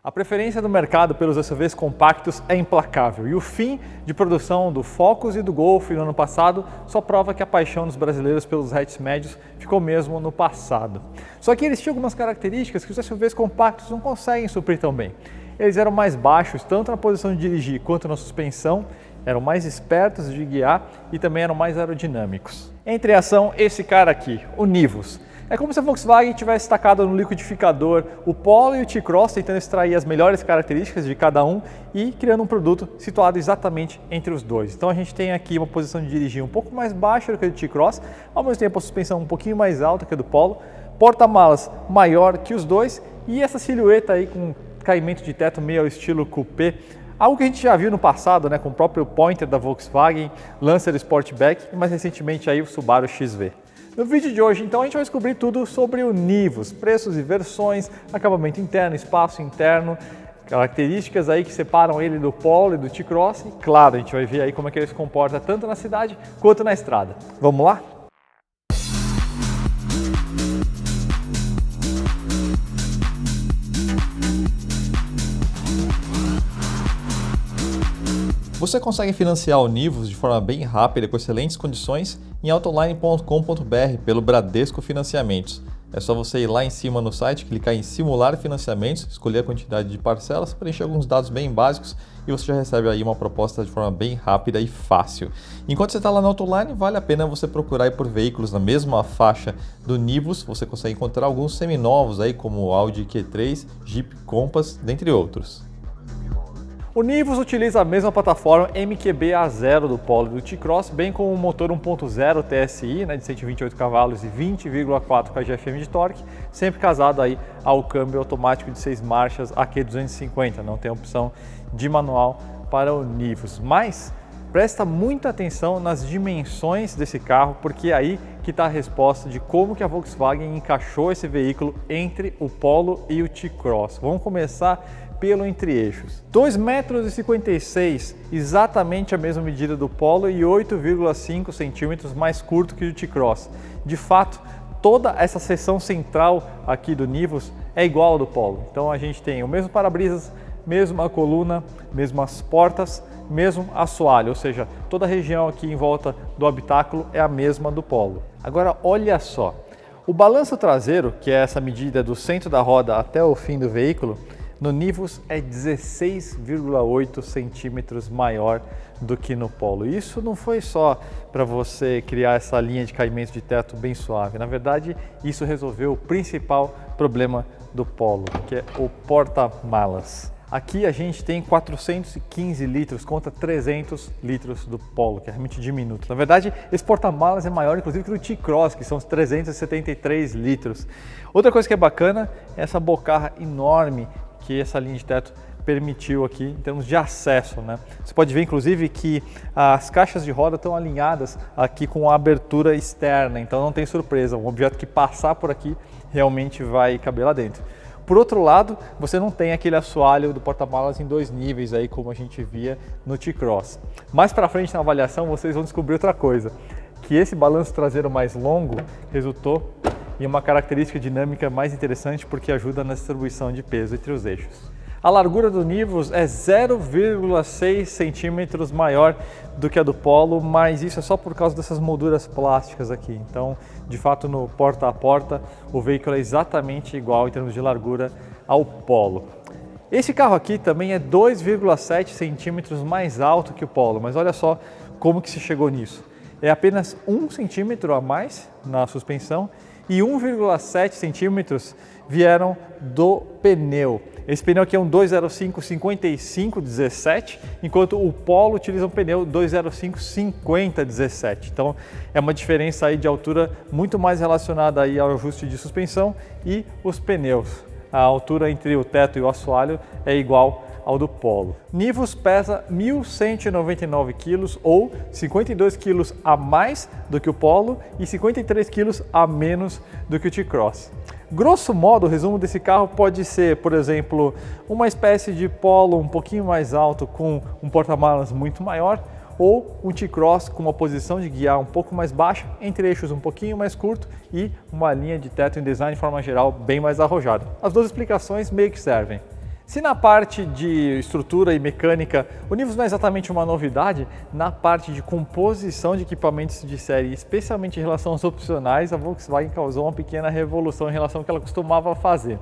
A preferência do mercado pelos SUVs compactos é implacável e o fim de produção do Focus e do Golf no ano passado só prova que a paixão dos brasileiros pelos hatches médios ficou mesmo no passado. Só que eles tinham algumas características que os SUVs compactos não conseguem suprir tão bem. Eles eram mais baixos tanto na posição de dirigir quanto na suspensão, eram mais espertos de guiar e também eram mais aerodinâmicos. Entre em ação esse cara aqui, o Nivus. É como se a Volkswagen tivesse tacado no liquidificador o Polo e o T-Cross, tentando extrair as melhores características de cada um e criando um produto situado exatamente entre os dois. Então a gente tem aqui uma posição de dirigir um pouco mais baixa do que a do T-Cross, ao mesmo tempo a suspensão um pouquinho mais alta que a do Polo, porta-malas maior que os dois e essa silhueta aí com caimento de teto meio ao estilo coupé, algo que a gente já viu no passado, né, com o próprio Pointer da Volkswagen, Lancer Sportback e mais recentemente aí o Subaru XV. No vídeo de hoje, então, a gente vai descobrir tudo sobre o Nivus, preços e versões, acabamento interno, espaço interno, características aí que separam ele do Polo e do T-Cross e, claro, a gente vai ver aí como é que ele se comporta tanto na cidade quanto na estrada. Vamos lá? Você consegue financiar o Nivus de forma bem rápida e com excelentes condições em autoline.com.br pelo Bradesco Financiamentos. É só você ir lá em cima no site, clicar em simular financiamentos, escolher a quantidade de parcelas, preencher alguns dados bem básicos e você já recebe aí uma proposta de forma bem rápida e fácil. Enquanto você está lá no Autoline, vale a pena você procurar aí por veículos na mesma faixa do Nivus. Você consegue encontrar alguns seminovos aí como o Audi Q3, Jeep Compass, dentre outros. O Nivus utiliza a mesma plataforma MQB-A0 do Polo e do T-Cross, bem como um motor 1.0 TSI, de 128 cavalos e 20,4 kgfm de torque, sempre casado aí ao câmbio automático de 6 marchas AQ250, não tem opção de manual para o Nivus. Mas presta muita atenção nas dimensões desse carro, porque é aí que está a resposta de como que a Volkswagen encaixou esse veículo entre o Polo e o T-Cross. Vamos começar pelo entre-eixos. 2,56 m, exatamente a mesma medida do Polo e 8,5 centímetros mais curto que o T-Cross. De fato, toda essa seção central aqui do Nivus é igual ao do Polo. Então a gente tem o mesmo para-brisas, mesma coluna, mesmas portas, mesmo assoalho, ou seja, toda a região aqui em volta do habitáculo é a mesma do Polo. Agora olha só, o balanço traseiro, que é essa medida do centro da roda até o fim do veículo, no Nivus é 16,8 centímetros maior do que no Polo. Isso não foi só para você criar essa linha de caimento de teto bem suave. Na verdade, isso resolveu o principal problema do Polo, que é o porta-malas. Aqui a gente tem 415 litros contra 300 litros do Polo, que é realmente diminuto. Na verdade, esse porta-malas é maior, inclusive, que o T-Cross, que são os 373 litros. Outra coisa que é bacana é essa bocarra enorme que essa linha de teto permitiu aqui em termos de acesso, né? Você pode ver inclusive que as caixas de roda estão alinhadas aqui com a abertura externa, então não tem surpresa, um objeto que passar por aqui realmente vai caber lá dentro. Por outro lado, você não tem aquele assoalho do porta-malas em dois níveis aí como a gente via no T-Cross. Mais para frente na avaliação vocês vão descobrir outra coisa, que esse balanço traseiro mais longo resultou e uma característica dinâmica mais interessante porque ajuda na distribuição de peso entre os eixos. A largura do Nivus é 0,6 centímetros maior do que a do Polo, mas isso é só por causa dessas molduras plásticas aqui. Então, de fato, no porta a porta, o veículo é exatamente igual em termos de largura ao Polo. Esse carro aqui também é 2,7 centímetros mais alto que o Polo, mas olha só como que se chegou nisso. É apenas 1 centímetro a mais na suspensão e 1,7 centímetros vieram do pneu. Esse pneu aqui é um 205 55/17, enquanto o Polo utiliza um pneu 205 50/17. Então é uma diferença aí de altura muito mais relacionada aí ao ajuste de suspensão e os pneus. A altura entre o teto e o assoalho é igual ao do Polo. Nivus pesa 1.199 kg ou 52 kg a mais do que o Polo e 53 kg a menos do que o T-Cross. Grosso modo, o resumo desse carro pode ser, por exemplo, uma espécie de Polo um pouquinho mais alto com um porta-malas muito maior ou um T-Cross com uma posição de guiar um pouco mais baixa, entre eixos um pouquinho mais curto e uma linha de teto em design de forma geral bem mais arrojada. As duas explicações meio que servem. Se na parte de estrutura e mecânica o Nivus não é exatamente uma novidade, na parte de composição de equipamentos de série, especialmente em relação aos opcionais, a Volkswagen causou uma pequena revolução em relação ao que ela costumava fazer.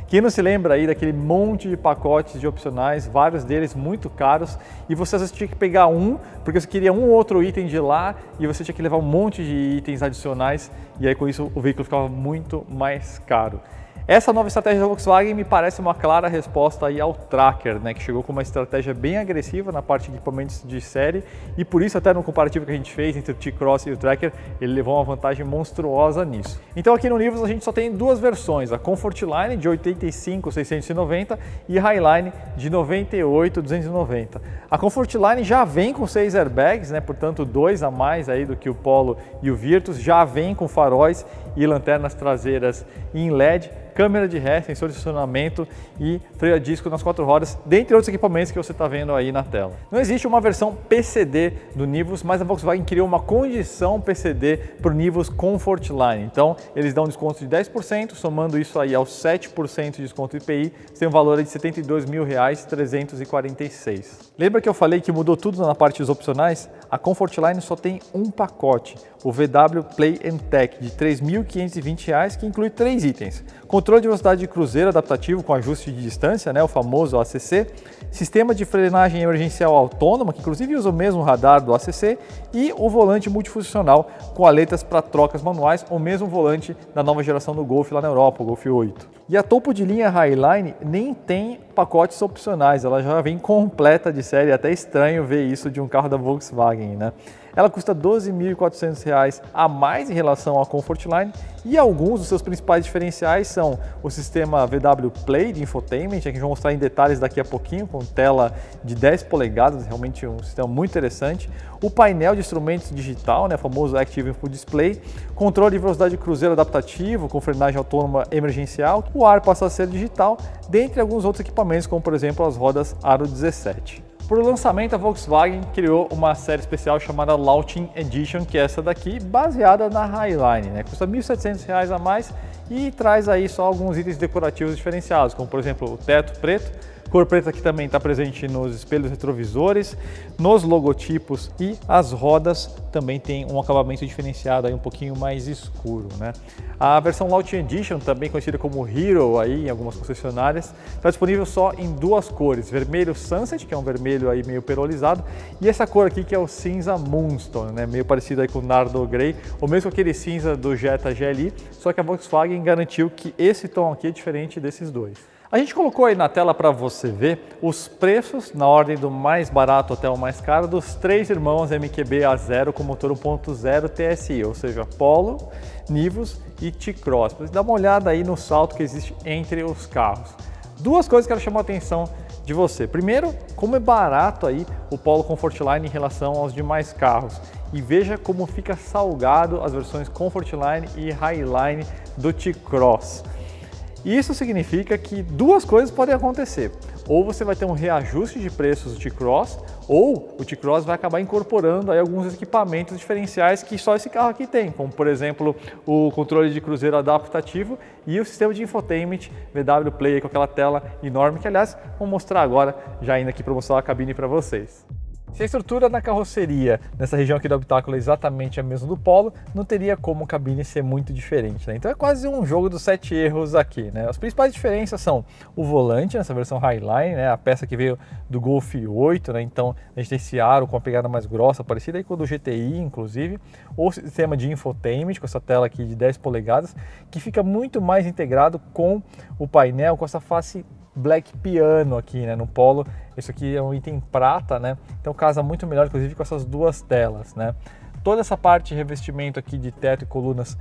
Quem não se lembra aí daquele monte de pacotes de opcionais, vários deles muito caros, e você às vezes tinha que pegar um, porque você queria um ou outro item de lá, e você tinha que levar um monte de itens adicionais, e aí com isso o veículo ficava muito mais caro. Essa nova estratégia da Volkswagen me parece uma clara resposta aí ao Tracker, né, que chegou com uma estratégia bem agressiva na parte de equipamentos de série, e por isso até no comparativo que a gente fez entre o T-Cross e o Tracker, ele levou uma vantagem monstruosa nisso. Então aqui no Nivus a gente só tem duas versões, a Comfortline de 85.690 e a Highline de 98.290. A Comfortline já vem com 6 airbags, né, portanto 2 a mais aí do que o Polo e o Virtus, já vem com faróis e lanternas traseiras em LED, câmera de ré, sensor de estacionamento e freio a disco nas 4 rodas, dentre outros equipamentos que você está vendo aí na tela. Não existe uma versão PCD do Nivus, mas a Volkswagen criou uma condição PCD para o Nivus Comfortline. Então, eles dão um desconto de 10%, somando isso aí aos 7% de desconto IPI, você tem um valor de R$ 72.346. Lembra que eu falei que mudou tudo na parte dos opcionais? A Comfortline só tem um pacote, o VW Play & Tech de R$ 3.520, que inclui 3 itens. Controle de velocidade de cruzeiro adaptativo com ajuste de distância, né, o famoso ACC, sistema de frenagem emergencial autônoma, que inclusive usa o mesmo radar do ACC, e o volante multifuncional com aletas para trocas manuais, ou mesmo volante da nova geração do Golf lá na Europa, o Golf 8. E a topo de linha Highline nem tem pacotes opcionais, ela já vem completa de série, é até estranho ver isso de um carro da Volkswagen, né? Ela custa R$ 12.400 a mais em relação à Comfortline e alguns dos seus principais diferenciais são o sistema VW Play de infotainment, que a gente vai mostrar em detalhes daqui a pouquinho, com tela de 10 polegadas, realmente um sistema muito interessante. O painel de instrumentos digital, né, o famoso Active Input Display, controle de velocidade de cruzeiro adaptativo com frenagem autônoma emergencial, o ar passa a ser digital, dentre alguns outros equipamentos, como por exemplo as rodas Aro 17. Por lançamento, a Volkswagen criou uma série especial chamada Launching Edition, que é essa daqui, baseada na Highline, né? Custa R$ 1.700 a mais e traz aí só alguns itens decorativos diferenciados, como por exemplo o teto preto, cor preta que também está presente nos espelhos retrovisores, nos logotipos, e as rodas também tem um acabamento diferenciado aí um pouquinho mais escuro, né? A versão Launching Edition, também conhecida como Hero aí em algumas concessionárias, está disponível só em 2 cores, vermelho Sunset, que é um vermelho aí meio perolizado, e essa cor aqui que é o cinza Moonstone, né? Meio parecido aí com o Nardo Grey, ou mesmo aquele cinza do Jetta GLI, só que a Volkswagen garantiu que esse tom aqui é diferente desses dois. A gente colocou aí na tela para você ver os preços na ordem do mais barato até o mais caro dos 3 irmãos MQB A0 com motor 1.0 TSI, ou seja, Polo, Nivus e T-Cross. Para você dar uma olhada aí no salto que existe entre os carros. 2 coisas que ela chamou a atenção de você. Primeiro, como é barato aí o Polo Comfortline em relação aos demais carros. E veja como fica salgado as versões Comfortline e Highline do T-Cross. Isso significa que 2 coisas podem acontecer. Ou você vai ter um reajuste de preços do T-Cross, ou o T-Cross vai acabar incorporando aí alguns equipamentos diferenciais que só esse carro aqui tem, como por exemplo o controle de cruzeiro adaptativo e o sistema de infotainment VW Play com aquela tela enorme que, aliás, vou mostrar agora, já indo aqui para mostrar a cabine para vocês. Se a estrutura da carroceria nessa região aqui do habitáculo é exatamente a mesma do Polo, não teria como a cabine ser muito diferente, né? Então é quase um jogo dos 7 erros aqui, né? As principais diferenças são o volante nessa versão Highline, né? A peça que veio do Golf 8, né? Então a gente tem esse aro com a pegada mais grossa, parecida aí com o do GTI, inclusive, ou o sistema de infotainment com essa tela aqui de 10 polegadas, que fica muito mais integrado com o painel, com essa face Black Piano aqui, né, no Polo. Isso aqui é um item prata, né? Então casa muito melhor, inclusive, com essas 2 telas, né? Toda essa parte de revestimento aqui de teto e colunas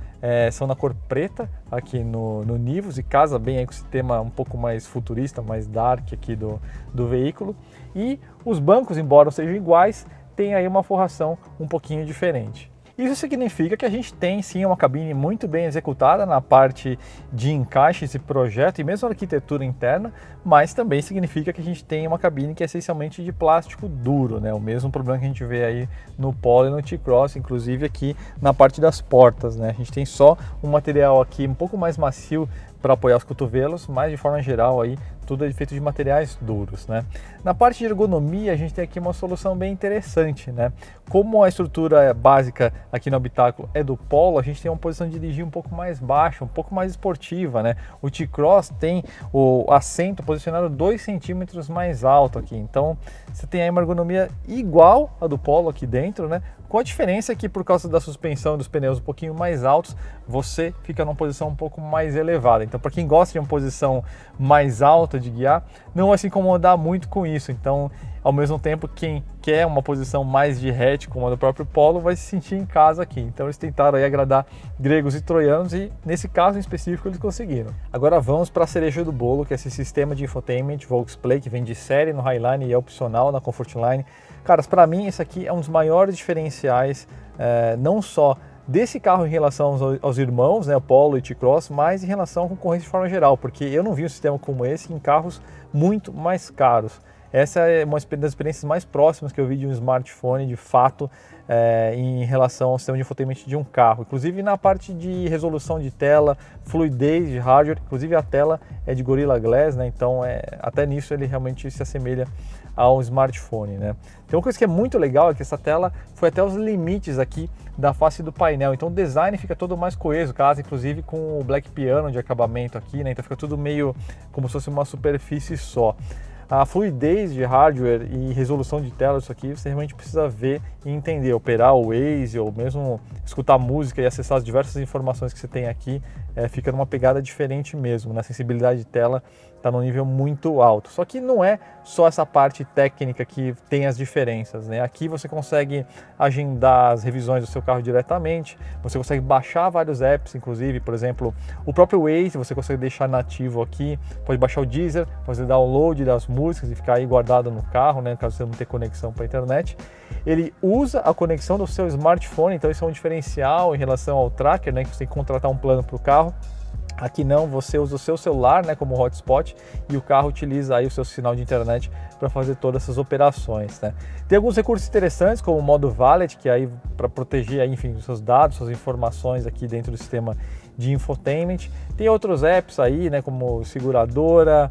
são na cor preta aqui no Nivus e casa bem aí com esse tema um pouco mais futurista, mais dark aqui do veículo. E os bancos, embora sejam iguais, tem aí uma forração um pouquinho diferente. Isso significa que a gente tem sim uma cabine muito bem executada na parte de encaixes e projeto e mesmo a arquitetura interna, mas também significa que a gente tem uma cabine que é essencialmente de plástico duro, né? O mesmo problema que a gente vê aí no Polo e no T-Cross, inclusive aqui na parte das portas, né? A gente tem só um material aqui um pouco mais macio para apoiar os cotovelos, mas de forma geral aí tudo é feito de materiais duros, né? Na parte de ergonomia, a gente tem aqui uma solução bem interessante, né? Como a estrutura básica aqui no habitáculo é do Polo, a gente tem uma posição de dirigir um pouco mais baixa, um pouco mais esportiva, né? O T-Cross tem o assento posicionado 2 centímetros mais alto aqui, então você tem aí uma ergonomia igual a do Polo aqui dentro, né? Com a diferença que por causa da suspensão e dos pneus um pouquinho mais altos, você fica numa posição um pouco mais elevada. Então, para quem gosta de uma posição mais alta de guiar, não vai se incomodar muito com isso. Então, ao mesmo tempo, quem quer uma posição mais de hatch, como a do próprio Polo, vai se sentir em casa aqui. Então, eles tentaram aí agradar gregos e troianos e, nesse caso em específico, eles conseguiram. Agora vamos para a cereja do bolo, que é esse sistema de infotainment VoxPlay, que vem de série no Highline e é opcional na Comfortline. Caras, para mim, esse aqui é um dos maiores diferenciais, não só desse carro em relação aos irmãos, né, o Polo e T-Cross, mas em relação à concorrência de forma geral, porque eu não vi um sistema como esse em carros muito mais caros. Essa é uma das experiências mais próximas que eu vi de um smartphone, de fato, em relação ao sistema de infotainment de um carro. Inclusive na parte de resolução de tela, fluidez de hardware, inclusive a tela é de Gorilla Glass, né? Então até nisso ele realmente se assemelha ao smartphone, né? Tem uma coisa que é muito legal, é que essa tela foi até os limites aqui da face do painel, então o design fica todo mais coeso, casa inclusive com o Black Piano de acabamento aqui, né? Então fica tudo meio como se fosse uma superfície só. A fluidez de hardware e resolução de tela, isso aqui você realmente precisa ver e entender, operar o Waze ou mesmo escutar música e acessar as diversas informações que você tem aqui, fica numa pegada diferente mesmo, né? A sensibilidade de tela está num nível muito alto. Só que não é só essa parte técnica que tem as diferenças, né? Aqui você consegue agendar as revisões do seu carro diretamente, você consegue baixar vários apps, inclusive, por exemplo, o próprio Waze você consegue deixar nativo aqui, pode baixar o Deezer, fazer download das músicas e ficar aí guardado no carro, né? Caso você não tenha conexão para a internet. Ele usa a conexão do seu smartphone, então isso é um diferencial em relação ao tracker, né? Que você tem que contratar um plano para o carro. Aqui não, você usa o seu celular, né, como hotspot e o carro utiliza aí o seu sinal de internet para fazer todas essas operações, né? Tem alguns recursos interessantes como o modo Valet, que é aí para proteger aí, enfim, os seus dados, suas informações aqui dentro do sistema de infotainment. Tem outros apps aí, né, como seguradora,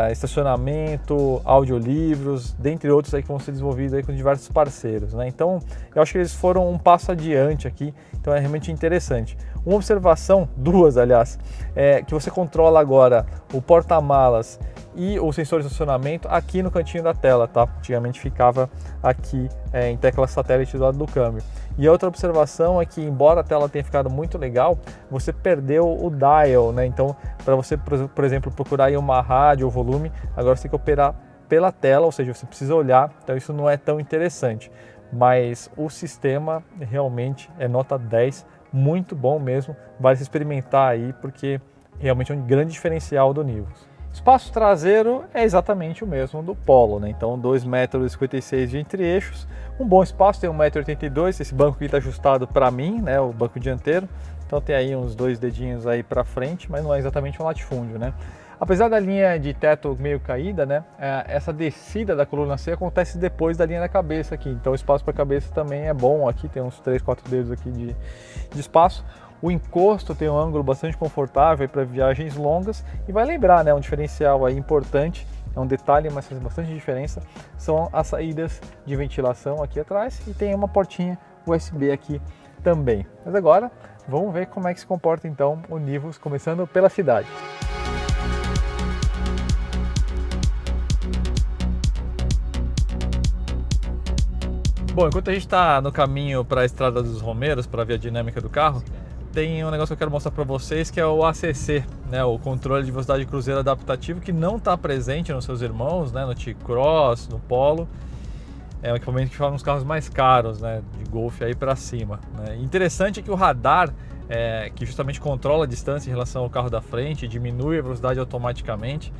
estacionamento, audiolivros, dentre outros aí que vão ser desenvolvidos aí com diversos parceiros, né? Então, eu acho que eles foram um passo adiante aqui, então é realmente interessante. Uma observação, duas aliás, é que você controla agora o porta-malas e o sensor de estacionamento aqui no cantinho da tela, tá? Antigamente ficava aqui em tecla satélite do lado do câmbio. E a outra observação é que, embora a tela tenha ficado muito legal, você perdeu o dial, né? Então, para você, por exemplo, procurar aí uma rádio ou volume, agora você tem que operar pela tela, ou seja, você precisa olhar, então isso não é tão interessante. Mas o sistema realmente é nota 10, muito bom mesmo, vale se experimentar aí, porque realmente é um grande diferencial do Nivus. Espaço traseiro é exatamente o mesmo do Polo, né? Então 2,56 m de entre-eixos, um bom espaço, tem 1,82 m, esse banco aqui está ajustado para mim, né? O banco dianteiro, então tem aí uns 2 dedinhos aí para frente, mas não é exatamente um latifúndio, né? Apesar da linha de teto meio caída, né, essa descida da coluna C acontece depois da linha da cabeça aqui, então o espaço para a cabeça também é bom aqui, tem uns 3, 4 dedos aqui de espaço. O encosto tem um ângulo bastante confortável para viagens longas e vai lembrar, né, um diferencial aí importante, é um detalhe, mas faz bastante diferença, são as saídas de ventilação aqui atrás e tem uma portinha USB aqui também. Mas agora vamos ver como é que se comporta então o Nivus, começando pela cidade. Bom, enquanto a gente está no caminho para a Estrada dos Romeiros, para ver a dinâmica do carro, tem um negócio que eu quero mostrar para vocês, que é o ACC, né, o controle de velocidade cruzeiro adaptativo, que não está presente nos seus irmãos, né, no T-Cross, no Polo. É um equipamento que fala nos carros mais caros, né, de Golf aí para cima, né. Interessante é que o radar, que justamente controla a distância em relação ao carro da frente, diminui a velocidade automaticamente,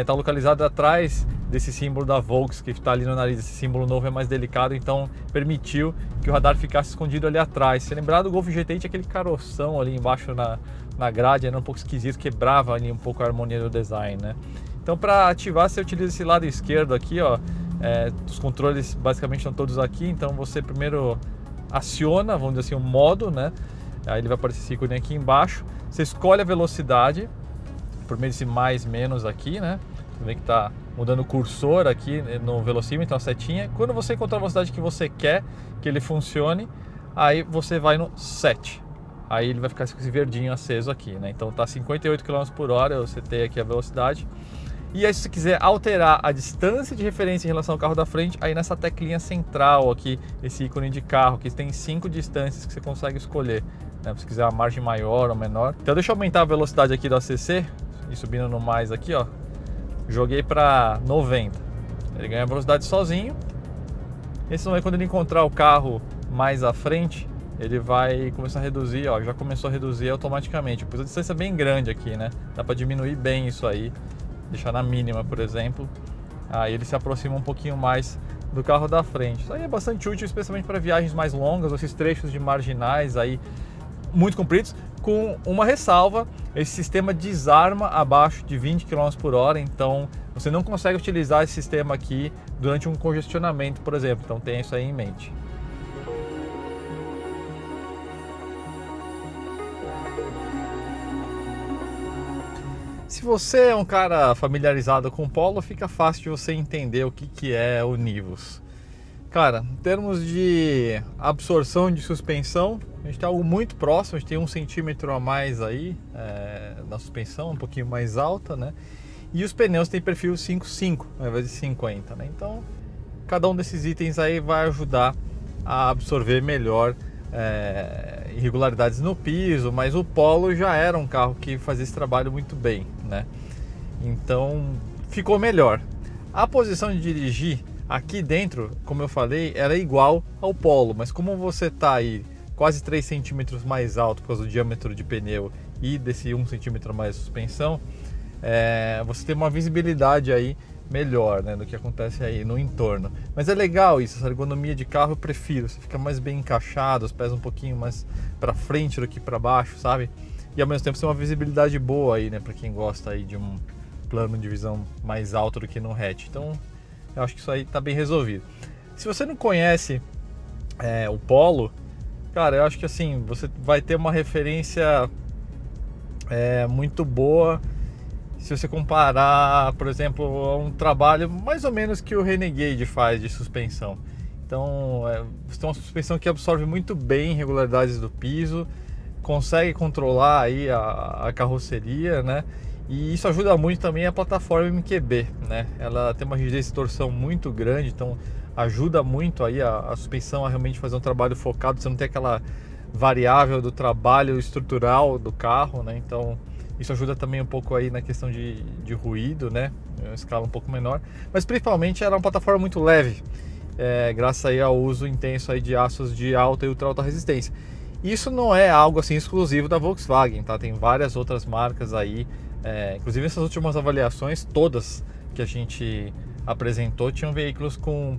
está localizado atrás desse símbolo da Volks que está ali no nariz. Esse símbolo novo é mais delicado, então permitiu que o radar ficasse escondido ali atrás. Se lembrar do Golf GTI, tinha aquele caroção ali embaixo na grade, era um pouco esquisito, quebrava ali um pouco a harmonia do design, né? Então, para ativar, você utiliza esse lado esquerdo aqui, ó. Os controles basicamente estão todos aqui, então você primeiro aciona, vamos dizer assim, o modo, né? Aí ele vai aparecer esse ícone aqui embaixo. Você escolhe a velocidade, por meio desse mais, menos aqui, né? Você vê que está mudando o cursor aqui no velocímetro, a setinha. Quando você encontrar a velocidade que você quer que ele funcione, aí você vai no set. Aí ele vai ficar com esse verdinho aceso aqui, né? Então tá 58 km por hora, eu setei aqui a velocidade. E aí se você quiser alterar a distância de referência em relação ao carro da frente, aí nessa teclinha central aqui, esse ícone de carro, que tem 5 distâncias que você consegue escolher, né? Se quiser uma margem maior ou menor. Então deixa eu aumentar a velocidade aqui do ACC, e subindo no mais aqui, ó. Joguei para 90. Ele ganha velocidade sozinho. Esse não é quando ele encontrar o carro mais à frente, ele vai começar a reduzir, ó, já começou a reduzir automaticamente. Pois a distância é bem grande aqui, né? Dá para diminuir bem isso aí, deixar na mínima, por exemplo. Aí ele se aproxima um pouquinho mais do carro da frente. Isso aí é bastante útil, especialmente para viagens mais longas, esses trechos de marginais aí muito compridos, com uma ressalva: esse sistema desarma abaixo de 20 km por hora, então você não consegue utilizar esse sistema aqui durante um congestionamento, por exemplo. Então tenha isso aí em mente. Se você é um cara familiarizado com o Polo, fica fácil de você entender o que é o Nivus. Cara, em termos de absorção de suspensão, a gente tem algo muito próximo, a gente tem 1 centímetro a mais aí na suspensão, um pouquinho mais alta, né? E os pneus têm perfil 5.5 ao invés de 50, né? Então, cada um desses itens aí vai ajudar a absorver melhor irregularidades no piso, mas o Polo já era um carro que fazia esse trabalho muito bem, né? Então, ficou melhor. A posição de dirigir aqui dentro, como eu falei, era igual ao Polo, mas como você está aí quase 3 centímetros mais alto por causa do diâmetro de pneu e desse 1 centímetro a mais de suspensão, você tem uma visibilidade aí melhor, né, do que acontece aí no entorno. Mas é legal isso, essa ergonomia de carro eu prefiro, você fica mais bem encaixado, os pés um pouquinho mais para frente do que para baixo, sabe? E ao mesmo tempo você tem uma visibilidade boa aí, né, para quem gosta aí de um plano de visão mais alto do que no hatch. Então eu acho que isso aí tá bem resolvido. Se você não conhece o Polo, cara, eu acho que assim, você vai ter uma referência muito boa se você comparar, por exemplo, a um trabalho mais ou menos que o Renegade faz de suspensão. Então, você tem uma suspensão que absorve muito bem irregularidades do piso, consegue controlar aí a carroceria, né? E isso ajuda muito também a plataforma MQB, né? Ela tem uma rigidez de torção muito grande, então ajuda muito aí a suspensão a realmente fazer um trabalho focado. Você não tem aquela variável do trabalho estrutural do carro, né? Então isso ajuda também um pouco aí na questão de ruído, né? Uma escala um pouco menor, mas principalmente ela é uma plataforma muito leve, graças aí ao uso intenso aí de aços de alta e ultra alta resistência. Isso não é algo assim exclusivo da Volkswagen, tá? Tem várias outras marcas aí. Inclusive essas últimas avaliações, todas que a gente apresentou, tinham veículos com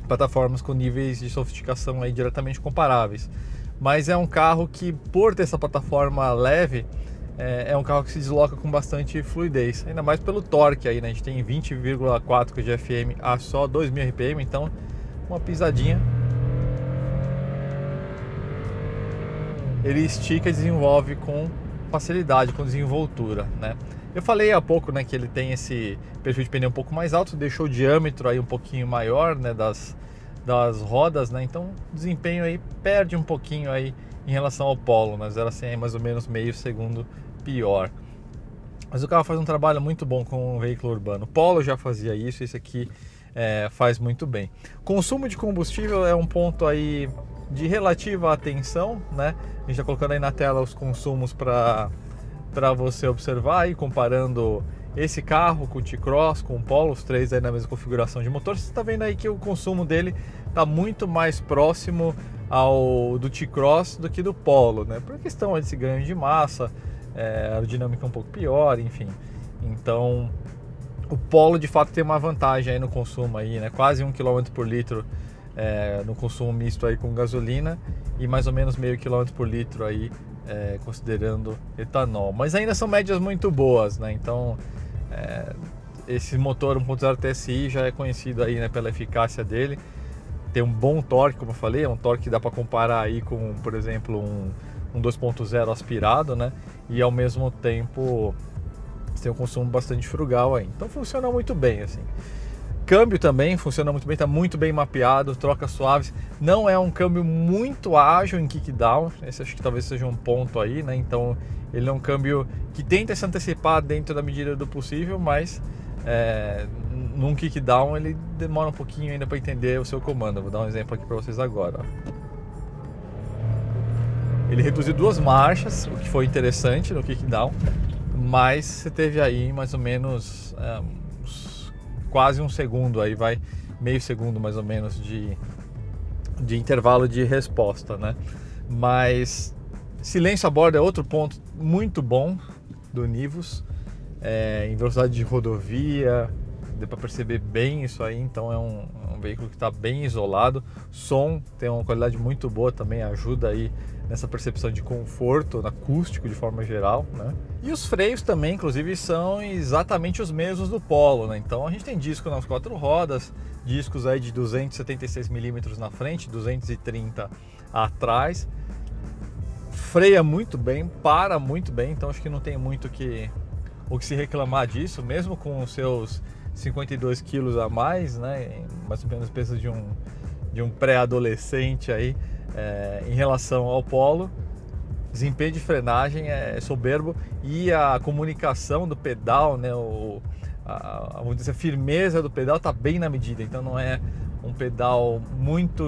plataformas com níveis de sofisticação aí diretamente comparáveis. Mas é um carro que, por ter essa plataforma leve, é um carro que se desloca com bastante fluidez, ainda mais pelo torque aí, né? A gente tem 20,4 kg de FM a só 2.000 RPM, então uma pisadinha ele estica e desenvolve com facilidade, com desenvoltura, né? Eu falei há pouco, né, que ele tem esse perfil de pneu um pouco mais alto, deixou o diâmetro aí um pouquinho maior, né, das rodas, né? Então o desempenho aí perde um pouquinho aí em relação ao Polo, mas era assim, mais ou menos meio segundo pior. Mas o carro faz um trabalho muito bom com um veículo urbano. O Polo já fazia isso, esse aqui faz muito bem. Consumo de combustível é um ponto aí de relativa atenção, né? A gente está colocando aí na tela os consumos para você observar aí, comparando esse carro com o T-Cross, com o Polo, os três aí na mesma configuração de motor. Você está vendo aí que o consumo dele está muito mais próximo ao do T-Cross do que do Polo, né? Por questão aí desse ganho de massa, a aerodinâmica um pouco pior, enfim. Então o Polo de fato tem uma vantagem aí no consumo aí, né? Quase 1 km por litro no consumo misto aí com gasolina e mais ou menos meio quilômetro por litro aí considerando etanol. Mas ainda são médias muito boas, né? Então esse motor 1.0 TSI já é conhecido aí, né, pela eficácia dele. Tem um bom torque, como eu falei, é um torque que dá para comparar aí com, por exemplo, um 2.0 aspirado, né? E ao mesmo tempo você tem um consumo bastante frugal aí. Então funciona muito bem, assim. Câmbio também funciona muito bem, está muito bem mapeado, trocas suaves. Não é um câmbio muito ágil em kickdown, esse acho que talvez seja um ponto aí, né? Então ele é um câmbio que tenta se antecipar dentro da medida do possível, mas num kickdown ele demora um pouquinho ainda para entender o seu comando. Vou dar um exemplo aqui para vocês agora. Ele reduziu 2 marchas, o que foi interessante no kickdown, mas você teve aí mais ou menos quase um segundo, aí vai meio segundo mais ou menos de intervalo de resposta, né? Mas silêncio a bordo é outro ponto muito bom do Nivus, em velocidade de rodovia, deu para perceber bem isso aí. Então é um veículo que está bem isolado, som tem uma qualidade muito boa também, ajuda aí nessa percepção de conforto acústico de forma geral, né? E os freios também, inclusive, são exatamente os mesmos do Polo, né? Então a gente tem disco nas 4 rodas, discos aí de 276 mm na frente, 230 atrás, freia muito bem, para muito bem, então acho que não tem muito o que se reclamar disso, mesmo com os seus 52 quilos a mais, né? Mais ou menos peso de um pré-adolescente aí. Em relação ao Polo, desempenho de frenagem é soberbo e a comunicação do pedal, né, vamos dizer, a firmeza do pedal está bem na medida, então não é um pedal muito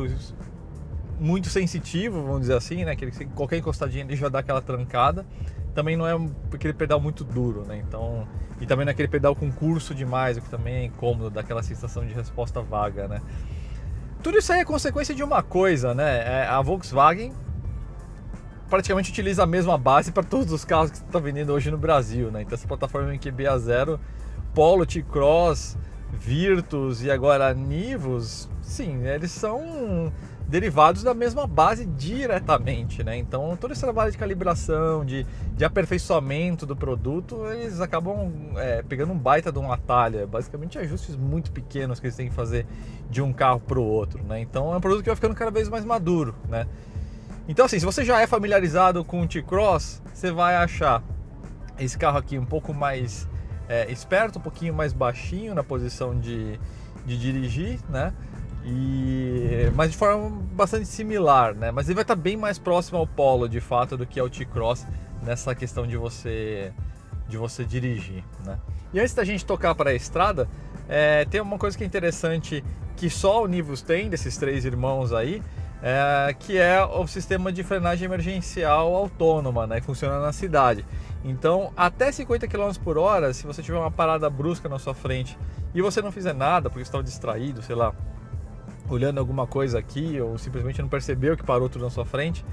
sensitivo, vamos dizer assim, né, que qualquer encostadinha ele já dá aquela trancada, também não é aquele pedal muito duro, né, então, e também não é aquele pedal com curso demais, o que também é incômodo, dá aquela sensação de resposta vaga, né. Tudo isso aí é consequência de uma coisa, né? A Volkswagen praticamente utiliza a mesma base para todos os carros que está vendendo hoje no Brasil, né? Então essa plataforma MQB A0, Polo, T-Cross, Virtus e agora Nivus, sim, eles são derivados da mesma base diretamente, né? Então todo esse trabalho de calibração, de aperfeiçoamento do produto, eles acabam pegando um baita de um atalho, basicamente ajustes muito pequenos que eles têm que fazer de um carro para o outro, né? Então é um produto que vai ficando cada vez mais maduro, né? Então assim, se você já é familiarizado com o T-Cross, você vai achar esse carro aqui um pouco mais esperto, um pouquinho mais baixinho na posição de dirigir, né? Mas de forma bastante similar, né? Mas ele vai estar bem mais próximo ao Polo, de fato, do que ao T-Cross nessa questão de você dirigir, né? E antes da gente tocar para a estrada, tem uma coisa que é interessante que só o Nivus tem, desses 3 irmãos aí, que é o sistema de frenagem emergencial autônoma, né? Que funciona na cidade. Então, até 50 km por hora, se você tiver uma parada brusca na sua frente e você não fizer nada porque está distraído, sei lá, olhando alguma coisa aqui, ou simplesmente não percebeu que parou tudo na sua frente,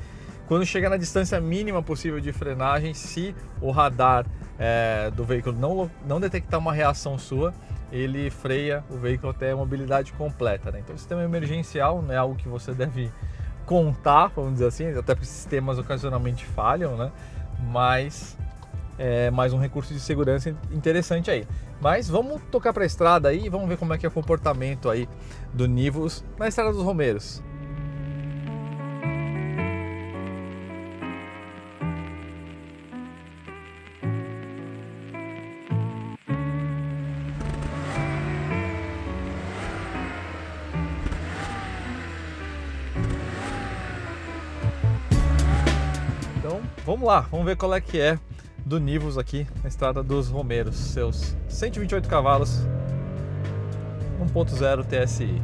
quando chega na distância mínima possível de frenagem, se o radar do veículo não detectar uma reação sua, ele freia o veículo até a mobilidade completa, né? Então o sistema emergencial não é algo que você deve contar, vamos dizer assim, até porque sistemas ocasionalmente falham, né? Mas é mais um recurso de segurança interessante aí. Mas vamos tocar para a estrada aí e vamos ver como é que é o comportamento aí do Nivus na Estrada dos Romeiros. Então vamos lá, vamos ver qual é que é do Nivus aqui na Estrada dos Romeiros, seus 128 cavalos, 1.0 TSI.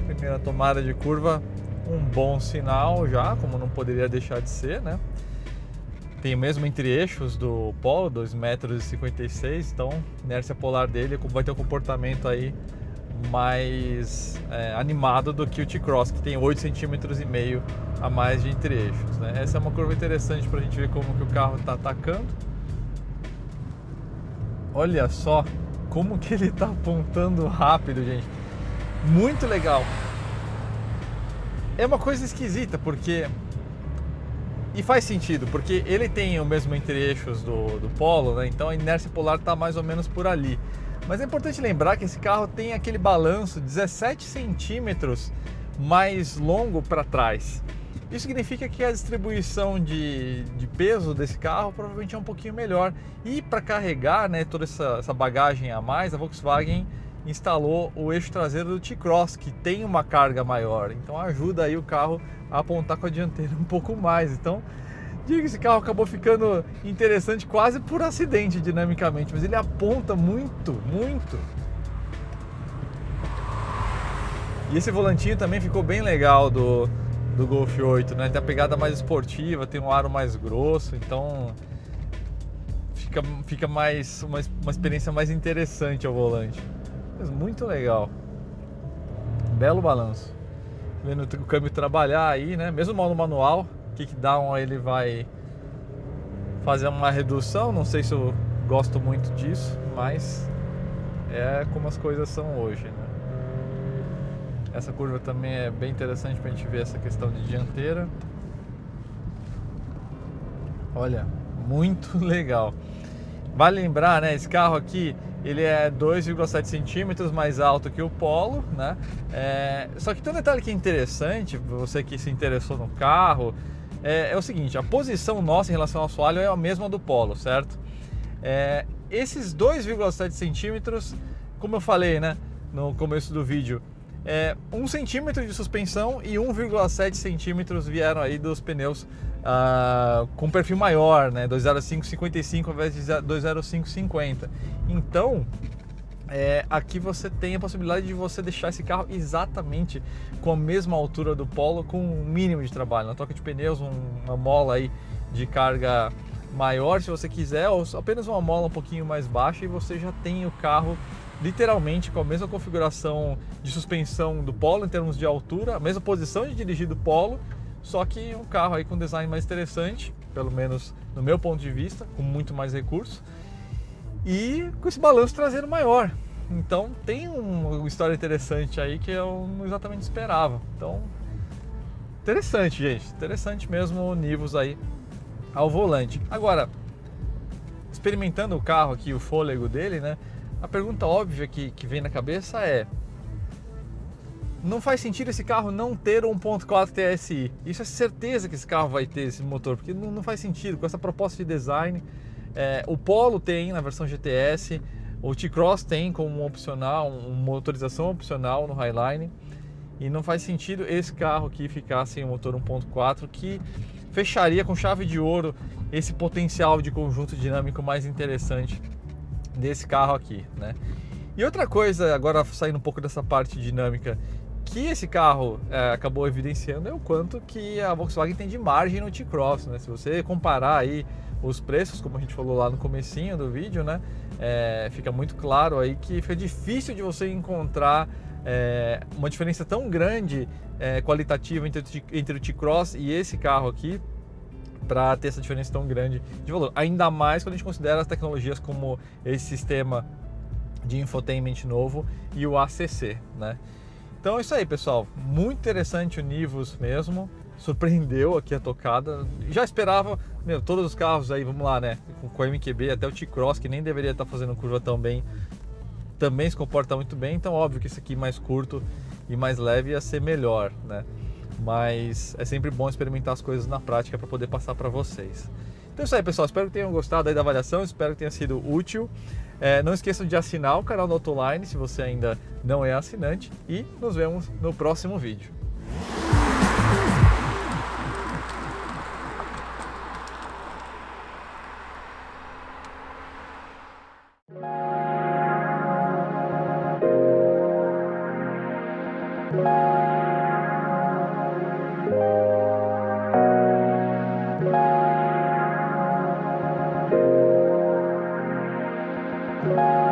Primeira tomada de curva, um bom sinal já, como não poderia deixar de ser, né? Tem o mesmo entre-eixos do Polo, 2,56 m, então a inércia polar dele vai ter um comportamento aí mais animado do que o T-Cross, que tem 8,5 cm a mais de entre-eixos, né? Essa é uma curva interessante para a gente ver como que o carro está atacando. Olha só como que ele está apontando rápido, gente. Muito legal. É uma coisa esquisita, porque... E faz sentido, porque ele tem o mesmo entre-eixos do Polo, né? Então a inércia polar está mais ou menos por ali. Mas é importante lembrar que esse carro tem aquele balanço 17 centímetros mais longo para trás. Isso significa que a distribuição de peso desse carro provavelmente é um pouquinho melhor. E para carregar, né, toda essa bagagem a mais, a Volkswagen instalou o eixo traseiro do T-Cross, que tem uma carga maior. Então ajuda aí o carro a apontar com a dianteira um pouco mais. Então, digo que esse carro acabou ficando interessante quase por acidente dinamicamente, mas ele aponta muito, muito. E esse volantinho também ficou bem legal do Golf 8, né? Tem a pegada mais esportiva, tem um aro mais grosso, então fica mais uma experiência mais interessante ao volante. Mas muito legal. Belo balanço. Vendo o câmbio trabalhar aí, né? Mesmo no manual, kickdown ele vai fazer uma redução, não sei se eu gosto muito disso, mas é como as coisas são hoje, né? Essa curva também é bem interessante pra gente ver essa questão de dianteira. Olha, muito legal. Vale lembrar, né, esse carro aqui, ele é 2,7 centímetros mais alto que o Polo, né? Só que tem um detalhe que é interessante, você que se interessou no carro, é o seguinte, a posição nossa em relação ao assoalho é a mesma do Polo, certo? Esses 2,7 centímetros, como eu falei, né, no começo do vídeo, 1 centímetro de suspensão e 1,7 centímetros vieram aí dos pneus com perfil maior, né? 205/55 ao invés de 205/50. Então, aqui você tem a possibilidade de você deixar esse carro exatamente com a mesma altura do Polo, com um mínimo de trabalho. Na troca de pneus, uma mola aí de carga maior, se você quiser, ou apenas uma mola um pouquinho mais baixa, e você já tem o carro literalmente com a mesma configuração de suspensão do Polo em termos de altura, a mesma posição de dirigir do Polo, só que um carro aí com design mais interessante, pelo menos no meu ponto de vista, com muito mais recursos e com esse balanço traseiro maior. Então tem uma história interessante aí que eu não exatamente esperava. Então, interessante, gente, interessante mesmo o Nivus aí ao volante. Agora, experimentando o carro aqui, o fôlego dele, né? A pergunta óbvia que vem na cabeça é: não faz sentido esse carro não ter um 1.4 TSI? Isso é certeza que esse carro vai ter esse motor, porque não faz sentido com essa proposta de design. O Polo tem na versão GTS, o T-Cross tem como opcional, uma motorização opcional no Highline, e não faz sentido esse carro aqui ficar sem o motor 1.4, que fecharia com chave de ouro esse potencial de conjunto dinâmico mais interessante desse carro aqui, né? E outra coisa, agora saindo um pouco dessa parte dinâmica, que esse carro acabou evidenciando é o quanto que a Volkswagen tem de margem no T-Cross, né? Se você comparar aí os preços, como a gente falou lá no comecinho do vídeo, né? Fica muito claro aí que fica difícil de você encontrar uma diferença tão grande qualitativa entre o T-Cross e esse carro aqui, para ter essa diferença tão grande de valor. Ainda mais quando a gente considera as tecnologias como esse sistema de infotainment novo e o ACC, né? Então é isso aí, pessoal. Muito interessante o Nivus mesmo. Surpreendeu aqui a tocada. Já esperava, todos os carros aí, vamos lá, né? Com o MQB, até o T-Cross, que nem deveria estar fazendo curva tão bem, também se comporta muito bem. Então óbvio que esse aqui mais curto e mais leve ia ser melhor, né? Mas é sempre bom experimentar as coisas na prática para poder passar para vocês. Então é isso aí, pessoal. Espero que tenham gostado aí da avaliação, espero que tenha sido útil. Não esqueçam de assinar o canal do Autoline se você ainda não é assinante, e nos vemos no próximo vídeo. Bye.